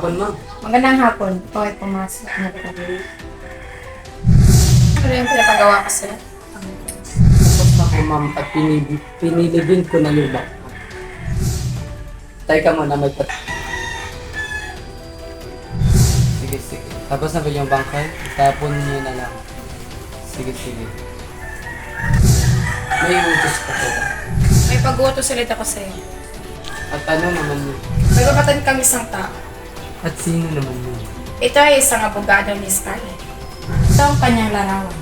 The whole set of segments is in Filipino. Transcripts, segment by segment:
hapon, ma'am. Magandang hapon. Ikaw ay pumasok na po. Ano yung pinapagawa ko sa'yo? Tapos ako, ma'am, at pinilibing ko na yung backpack. Tay ka muna, may Sige, sige. Tapos na ba yung bangkay? Tapon niyo na lang. Sige, sige. May utos ka po ba? May pag-utos ulit ako sa'yo. At ano naman yun? May babatan kami isang tao. At sino naman yun? Ito ay isang abogado ni Scarlett. Ito ang kanyang larawan.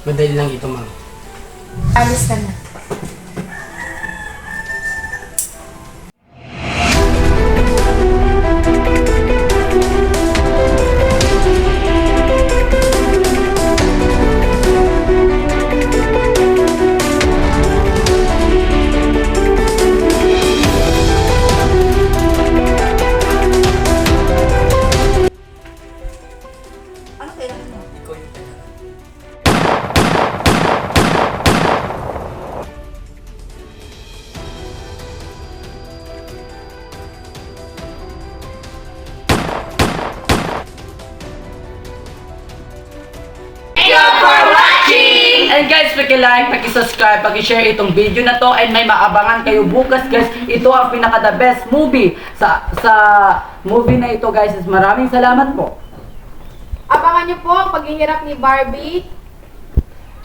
Madali lang ito, ma'am. Alis ka na. Ano kailangan mo? Ikaw yung kailangan. And guys, paki-like, paki-subscribe, paki-share itong video na to and may maabangan kayo bukas guys. Ito ang pinaka the best movie sa movie na ito guys. Maraming salamat po. Abangan niyo po ang paghihirap ni Barbie.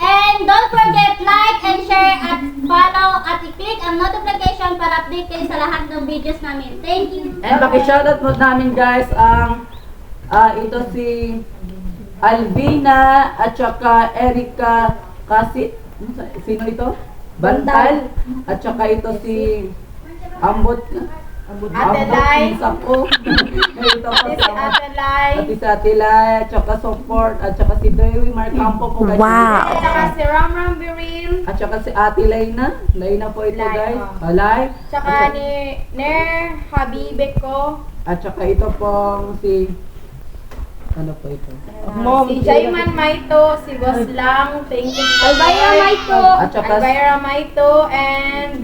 And don't forget like and share at follow at i-click ang notification para update kayo sa lahat ng videos namin. Thank you! And paki-shoutout mo namin guys ang ito si Alvina at saka Erica kasi sino ito? Bantal at saka ito si Ambot Ate Lai. Sako. Ito pa Ate si Ate Lai. Ate si Ate Lai, at saka support at saka si Dewi Marcampo po guys. At saka si Ram Ram Biril. At saka si Ate Layna po ito Lai, guys. oh. Alay. Tsaka ni Ner Habibe ko. At saka ito pong si ano po ito? Si Jayman Maito, si Boss Lang, thank you. Albayra Maito. At saka Albayra Maito, and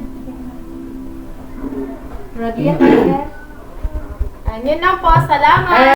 Radia Tiger. yun lang po, salamat.